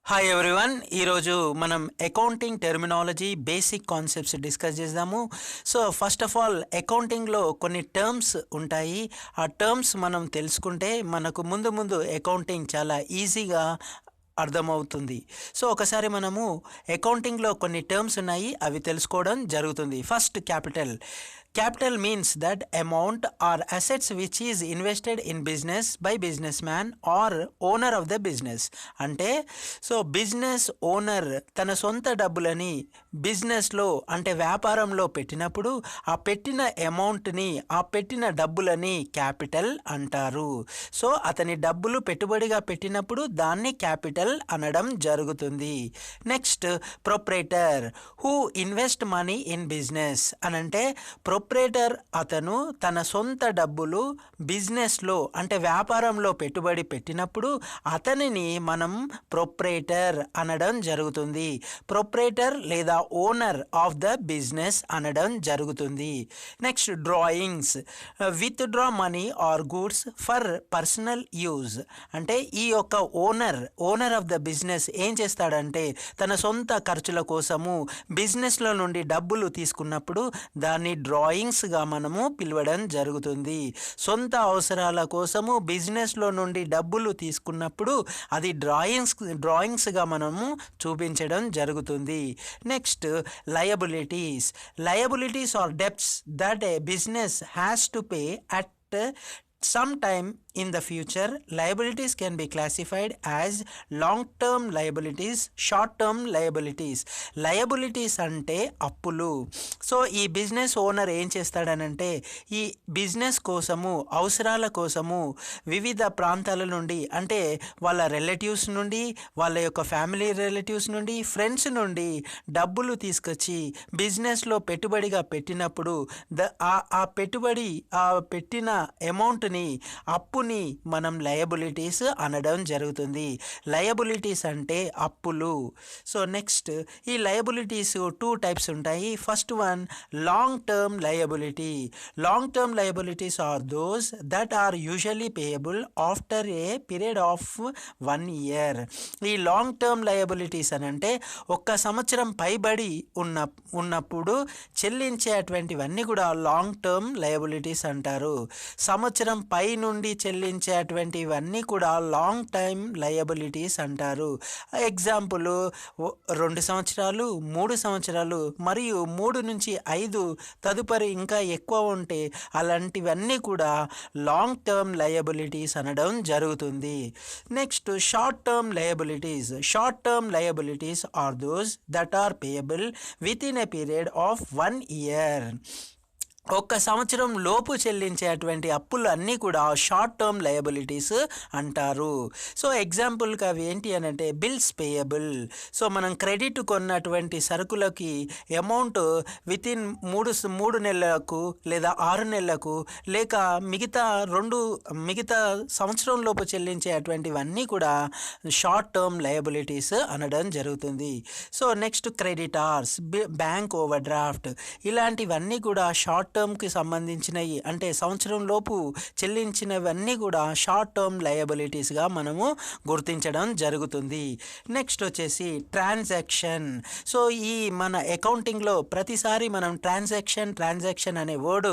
Hi everyone, ఈరోజు మనం accounting terminology basic concepts discuss చేద్దాము. సో ఫస్ట్ ఆఫ్ ఆల్ అకౌంటింగ్లో కొన్ని టర్మ్స్ ఉంటాయి. ఆ టర్మ్స్ మనం తెలుసుకుంటే మనకు ముందు అకౌంటింగ్ చాలా ఈజీగా అర్థమవుతుంది. సో ఒకసారి మనము అకౌంటింగ్లో కొన్ని టర్మ్స్ ఉన్నాయి, అవి తెలుసుకోవడం జరుగుతుంది. First capital. Capital means that amount or assets which is invested in business by businessman or owner of the business. అంటే సో బిజినెస్ ఓనర్ తన సొంత డబ్బులని బిజినెస్లో అంటే వ్యాపారంలో పెట్టినప్పుడు ఆ పెట్టిన అమౌంట్ని ఆ పెట్టిన డబ్బులని క్యాపిటల్ అంటారు. సో అతని డబ్బులు పెట్టుబడిగా పెట్టినప్పుడు దాన్ని క్యాపిటల్ అనడం జరుగుతుంది. Next proprietor, who invest money in business అనంటే ప్రొప్రైటర్ అతను తన సొంత డబ్బులు బిజినెస్లో అంటే వ్యాపారంలో పెట్టుబడి పెట్టినప్పుడు అతనిని మనం ప్రొప్రైటర్ అనడం జరుగుతుంది. ప్రొప్రైటర్ లేదా ఓనర్ ఆఫ్ ద బిజినెస్ అనడం జరుగుతుంది. Next drawings, withdraw money or goods for personal use. అంటే ఈ యొక్క ఓనర్ ఆఫ్ ద బిజినెస్ ఏం చేస్తాడంటే తన సొంత ఖర్చుల కోసము బిజినెస్లో నుండి డబ్బులు తీసుకున్నప్పుడు దాన్ని డ్రాయింగ్స్గా మనము పిలవడం జరుగుతుంది. సొంత అవసరాల కోసము బిజినెస్లో నుండి డబ్బులు తీసుకున్నప్పుడు అది డ్రాయింగ్స్గా మనము చూపించడం జరుగుతుంది. Next liabilities or debts that a business has to pay at sometime in the future. Liabilities can be classified as long-term liabilities, short-term liabilities. Liabilities అంటే అప్పులు. సో ఈ బిజినెస్ ఓనర్ ఏం చేస్తాడనంటే ఈ బిజినెస్ కోసము అవసరాల కోసము వివిధ ప్రాంతాల నుండి అంటే వాళ్ళ రిలేటివ్స్ నుండి వాళ్ళ యొక్క ఫ్యామిలీ రిలేటివ్స్ నుండి ఫ్రెండ్స్ నుండి డబ్బులు తీసుకొచ్చి బిజినెస్లో పెట్టుబడిగా పెట్టినప్పుడు ఆ పెట్టిన అమౌంట్ని అప్పుని మనం లయబిలిటీస్ అనడం జరుగుతుంది. లయబిలిటీస్ అంటే అప్పులు. సో నెక్స్ట్ ఈ లయబిలిటీస్ 2 టైప్స్ ఉంటాయి. First one long term liability. Long term liabilities are those that are usually payable after a period of 1 year. ఈ లాంగ్ టర్మ్ లయబిలిటీస్ అని అంటే 1 సంవత్సరం పైబడి ఉన్నప్పుడు చెల్లించేటువంటివన్నీ కూడా లాంగ్ టర్మ్ లయబిలిటీస్ అంటారు. సంవత్సరం పై నుండి చెల్లించేటువంటివన్నీ కూడా లాంగ్ టైమ్ లయబిలిటీస్ అంటారు. ఎగ్జాంపుల్ 2 సంవత్సరాలు, 3 సంవత్సరాలు మరియు 3 నుంచి 5 తదుపరి ఇంకా ఎక్కువ ఉంటే అలాంటివన్నీ కూడా లాంగ్ టర్మ్ లయబిలిటీస్ అనడం జరుగుతుంది. Next short term liabilities. Short term liabilities are those that are payable within a period of 1 year. 1 సంవత్సరం లోపు చెల్లించేటువంటి అప్పులు అన్నీ కూడా షార్ట్ టర్మ్ లయబిలిటీస్ అంటారు. సో ఎగ్జాంపుల్కి అవి ఏంటి అని అంటే బిల్స్ పేయబుల్. సో మనం క్రెడిట్ కొన్నటువంటి సరుకులకి అమౌంట్ విత్ ఇన్ 3 నెలలకు లేదా 6 నెలలకు లేక మిగతా సంవత్సరం లోపు చెల్లించేటువంటివన్నీ కూడా షార్ట్ టర్మ్ లయబిలిటీస్ అనడం జరుగుతుంది. So next creditors, bank over draft, ఇలాంటివన్నీ కూడా షార్ట్ టర్మ్కి సంబంధించినవి అంటే సంవత్సరం లోపు చెల్లించినవన్నీ కూడా షార్ట్ టర్మ్ లయబిలిటీస్గా మనము గుర్తించడం జరుగుతుంది. నెక్స్ట్ వచ్చేసి ట్రాన్సాక్షన్. సో ఈ మన అకౌంటింగ్లో ప్రతిసారి మనం ట్రాన్సాక్షన్ అనే వర్డ్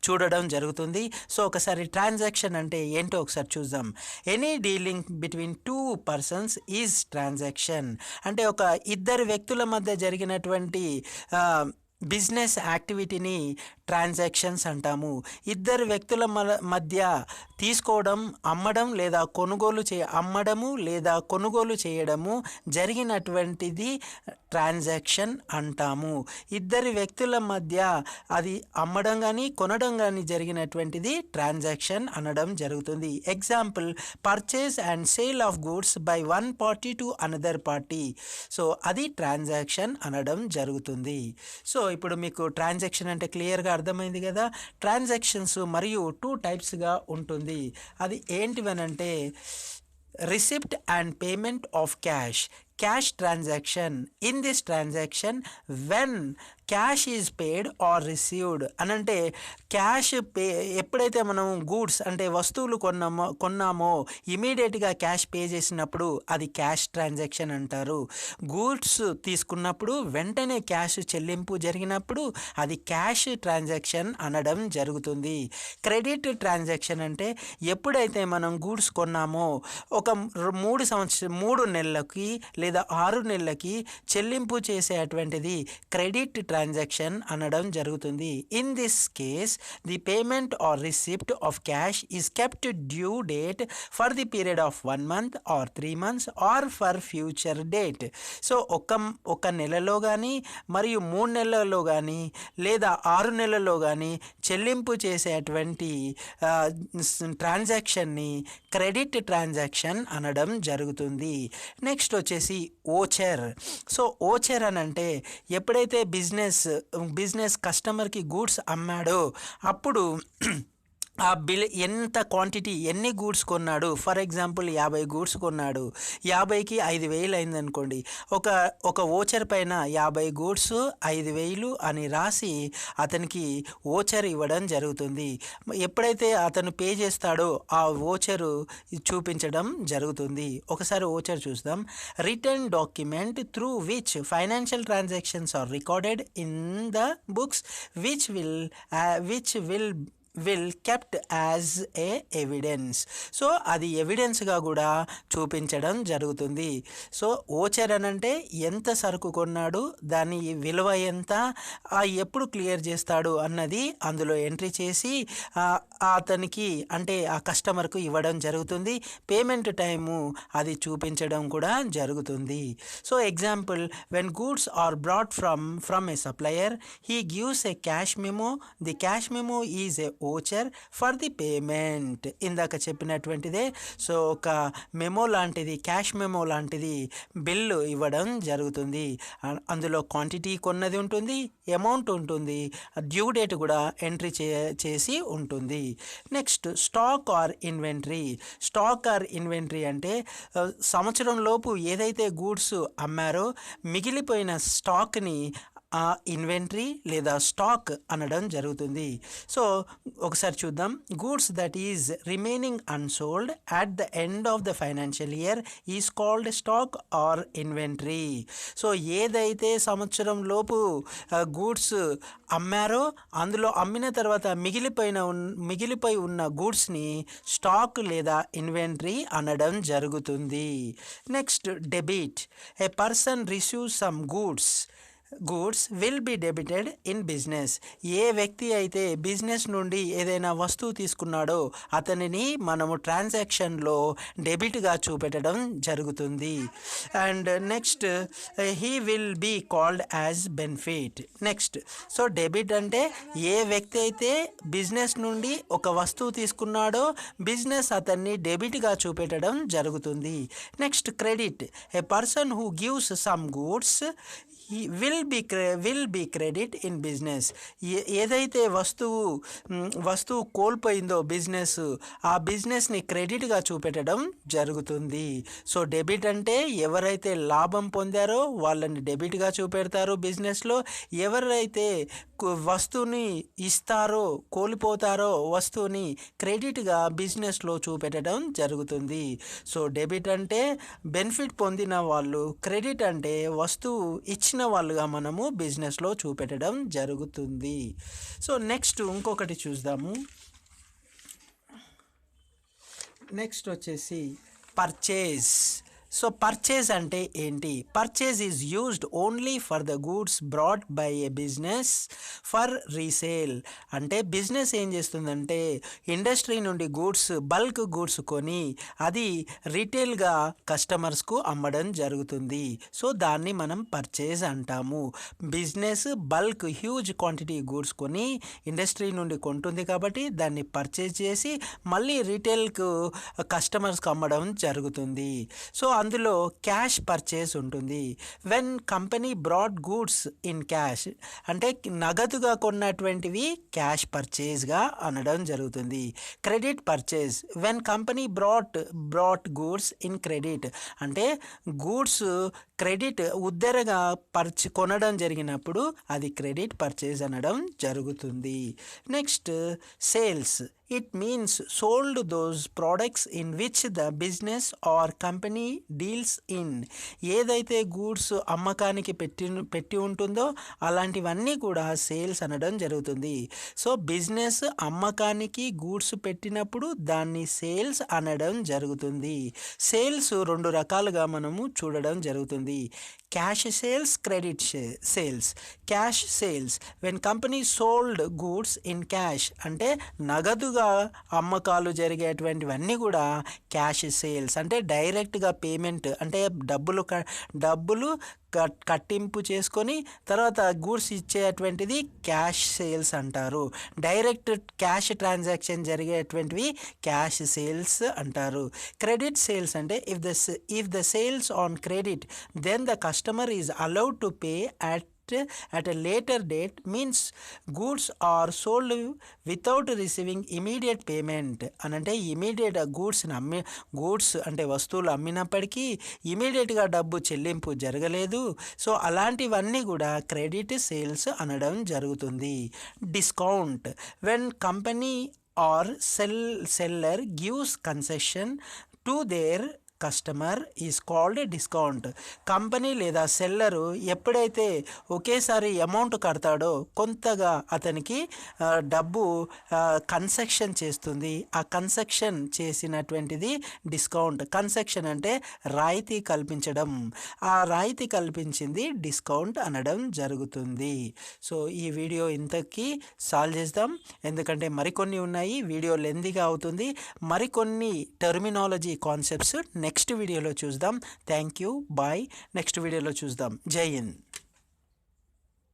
చూడడం జరుగుతుంది. సో ఒకసారి ట్రాన్సాక్షన్ అంటే ఏంటో ఒకసారి చూద్దాం. Any dealing between 2 persons is transaction. అంటే ఒక ఇద్దరు వ్యక్తుల మధ్య జరిగినటువంటి బిజినెస్ యాక్టివిటీని ట్రాన్సాక్షన్స్ అంటాము. ఇద్దరు వ్యక్తుల మధ్య తీసుకోవడం, అమ్మడము లేదా కొనుగోలు చేయడము జరిగినటువంటిది ట్రాన్సాక్షన్ అంటాము. ఇద్దరు వ్యక్తుల మధ్య అది అమ్మడం కానీ కొనడం కానీ జరిగినటువంటిది ట్రాన్సాక్షన్ అనడం జరుగుతుంది. Example purchase and sale of goods by one party to another party. So అది ట్రాన్సాక్షన్ అనడం జరుగుతుంది. సో ఇప్పుడు మీకు ట్రాన్సాక్షన్ అంటే క్లియర్గా అర్థమైంది కదా. ట్రాన్సాక్షన్స్ మరియు 2 టైప్స్గా ఉంటుంది. అది ఏంటివనంటే receipt and payment of cash. Cash transaction. In this transaction, when cash is paid or received అని అంటే క్యాష్ పే ఎప్పుడైతే మనం గూడ్స్ అంటే వస్తువులు కొన్నామో ఇమీడియట్గా క్యాష్ పే చేసినప్పుడు అది క్యాష్ ట్రాన్సాక్షన్ అంటారు. గూడ్స్ తీసుకున్నప్పుడు వెంటనే క్యాష్ చెల్లింపు జరిగినప్పుడు అది క్యాష్ ట్రాన్సాక్షన్ అనడం జరుగుతుంది. క్రెడిట్ ట్రాన్సాక్షన్ అంటే ఎప్పుడైతే మనం గూడ్స్ కొన్నామో ఒక 3 నెలలకి లేదా 6 నెలలకి చెల్లింపు చేసేటువంటిది క్రెడిట్ ట్రాన్సాక్షన్ అనడం జరుగుతుంది. In this case the payment or receipt of cash is kept due date for the period of 1 month or 3 months or for future date. So ఒక నెలలో కానీ మరియు 3 నెలల్లో కానీ లేదా 6 నెలల్లో కానీ చెల్లింపు చేసేటువంటి ట్రాన్సాక్షన్ని క్రెడిట్ ట్రాన్సాక్షన్ అనడం జరుగుతుంది. నెక్స్ట్ వచ్చేసి ఓచర్. సో ఓచర్ అని అంటే ఎప్పుడైతే బిజినెస్ కస్టమర్కి గూడ్స్ అమ్మాడో అప్పుడు ఆ బిల్ ఎంత క్వాంటిటీ ఎన్ని గూడ్స్ కొన్నాడు, ఫర్ ఎగ్జాంపుల్ 50 గూడ్స్ కొన్నాడు, 50కి 5,000 అయిందనుకోండి, ఒక ఓచర్ పైన 50 గూడ్స్ 5,000 అని రాసి అతనికి ఓచర్ ఇవ్వడం జరుగుతుంది. ఎప్పుడైతే అతను పే చేస్తాడో ఆ ఓచరు చూపించడం జరుగుతుంది. ఒకసారి ఓచర్ చూద్దాం. Return document through which financial transactions are recorded in the books which will kept as a evidence. So అది ఎవిడెన్స్గా కూడా చూపించడం జరుగుతుంది. సో ఓచర్ అనంటే ఎంత సరుకు కొన్నాడు, దాని విలువ ఎంత, ఎప్పుడు క్లియర్ చేస్తాడు అన్నది అందులో ఎంట్రీ చేసి అతనికి అంటే ఆ కస్టమర్కు ఇవ్వడం జరుగుతుంది. పేమెంట్ టైము అది చూపించడం కూడా జరుగుతుంది. So example, when goods are brought from a supplier he gives a cash memo. The cash memo is a voucher for the payment. ఇందాక చెప్పినటువంటిదే. సో ఒక మెమో లాంటిది, క్యాష్ మెమో లాంటిది బిల్లు ఇవ్వడం జరుగుతుంది. అందులో క్వాంటిటీ కొన్నది ఉంటుంది, అమౌంట్ ఉంటుంది, డ్యూ డేట్ కూడా ఎంట్రీ చేసి ఉంటుంది. Next stock or inventory. Stock or inventory అంటే సంవత్సరం లోపు ఏదైతే గూడ్స్ అమ్మారో మిగిలిపోయిన స్టాక్ని ఇన్వెంటరీ లేదా స్టాక్ అనడం జరుగుతుంది. సో ఒకసారి చూద్దాం. Goods that is remaining unsold at the end of the financial year is called stock or inventory. So ఏదైతే సంవత్సరం లోపు గూడ్స్ అమ్మారో అందులో అమ్మిన తర్వాత మిగిలిపోయి ఉన్న గూడ్స్ని స్టాక్ లేదా ఇన్వెంటరీ అనడం జరుగుతుంది. Next debit. A person receives some goods will be debited in business. ఏ వ్యక్తి అయితే బిజినెస్ నుండి ఏదైనా వస్తువు తీసుకున్నాడో అతనిని మనము ట్రాన్సాక్షన్లో డెబిట్గా చూపెట్టడం జరుగుతుంది. And next he will be called as benefit. Next so debit అంటే ఏ వ్యక్తి అయితే బిజినెస్ నుండి ఒక వస్తువు తీసుకున్నాడో బిజినెస్ అతన్ని డెబిట్గా చూపెట్టడం జరుగుతుంది. Next credit. A person who gives some goods will B credit in business. ఏదైతే వస్తువు కోల్పోయిందో బిజినెస్, ఆ బిజినెస్ని క్రెడిట్గా చూపెట్టడం జరుగుతుంది. సో డెబిట్ అంటే ఎవరైతే లాభం పొందారో వాళ్ళని డెబిట్గా చూపెడతారు బిజినెస్లో. ఎవరైతే వస్తువుని ఇస్తారో కోల్పోతారో వస్తువుని క్రెడిట్గా బిజినెస్లో చూపెట్టడం జరుగుతుంది. సో డెబిట్ అంటే బెనిఫిట్ పొందిన వాళ్ళు, క్రెడిట్ అంటే వస్తువు ఇచ్చిన వాళ్ళుగా మనము బిజినెస్లో చూపెట్టడం జరుగుతుంది. సో నెక్స్ట్ ఇంకొకటి చూద్దాము. నెక్స్ట్ వచ్చేసి పర్చేజ్. సో పర్చేజ్ అంటే ఏంటి? Purchase is used only for the goods brought by A business for resale. అంటే బిజినెస్ ఏం చేస్తుందంటే ఇండస్ట్రీ నుండి బల్క్ గూడ్స్ కొని అది రీటైల్గా కస్టమర్స్కు అమ్మడం జరుగుతుంది. సో దాన్ని మనం పర్చేజ్ అంటాము. Business bulk huge quantity goods కొని ఇండస్ట్రీ నుండి కొంటుంది కాబట్టి దాన్ని పర్చేజ్ చేసి మళ్ళీ రీటైల్కు కస్టమర్స్కి అమ్మడం జరుగుతుంది. సో అందులో క్యాష్ పర్చేస్ ఉంటుంది. When company brought goods in cash అంటే నగదుగా కొన్నటువంటివి క్యాష్ పర్చేస్గా అనడం జరుగుతుంది. Credit purchase. When company brought goods in credit అంటే గూడ్స్ క్రెడిట్ ఉద్దరగా కొనడం జరిగినప్పుడు అది క్రెడిట్ పర్చేజ్ అనడం జరుగుతుంది. Next sales. It means sold those products in which the business are company deals in. ఏదైతే గూడ్స్ అమ్మకానికి పెట్టి ఉంటుందో అలాంటివన్నీ కూడా సేల్స్ అనడం జరుగుతుంది. సో బిజినెస్ అమ్మకానికి గూడ్స్ పెట్టినప్పుడు దాన్ని సేల్స్ అనడం జరుగుతుంది. సేల్స్ రెండు రకాలుగా మనము చూడడం జరుగుతుంది. Cash sales, credit sales. Cash sales when company sold goods in cash, అంటే నగదుగా అమ్మకాలు జరిగేటువంటివన్నీ కూడా క్యాష్ సేల్స్. అంటే డైరెక్ట్గా పేమెంట్, అంటే డబ్బులు కట్టింపు చేసుకొని తర్వాత గూడ్స్ ఇచ్చేటువంటిది క్యాష్ సేల్స్ అంటారు. డైరెక్ట్ క్యాష్ ట్రాన్సాక్షన్ జరిగేటువంటివి క్యాష్ సేల్స్ అంటారు. క్రెడిట్ సేల్స్ అంటే if the sales on credit then the customer is allowed to pay at a later date, means goods are sold without receiving immediate payment. అనంటే immediate goods అంటే వస్తువులు అమ్మినప్పటికీ ఇమీడియట్గా డబ్బు చెల్లింపు జరగలేదు. సో అలాంటివన్నీ కూడా క్రెడిట్ సేల్స్ అనడం జరుగుతుంది. Discount when company or seller gives concession to their customer is called discount. Company లేదా సెల్లరు ఎప్పుడైతే ఒకేసారి అమౌంట్ కడతాడో కొంతగా అతనికి డబ్బు కన్సెషన్ చేస్తుంది. ఆ కన్సెషన్ చేసినటువంటిది డిస్కౌంట్. కన్సెషన్ అంటే రాయితీ కల్పించడం. ఆ రాయితీ కల్పించింది డిస్కౌంట్ అనడం జరుగుతుంది. సో ఈ వీడియో ఇంతకీ సాల్వ్ చేద్దాం, ఎందుకంటే మరికొన్ని ఉన్నాయి. వీడియో లెంతీగా అవుతుంది. మరికొన్ని టర్మినాలజీ కాన్సెప్ట్స్ నెక్స్ట్ వీడియోలో చూద్దాం. Thank you, bye. నెక్స్ట్ వీడియోలో చూద్దాం. జై హింద్.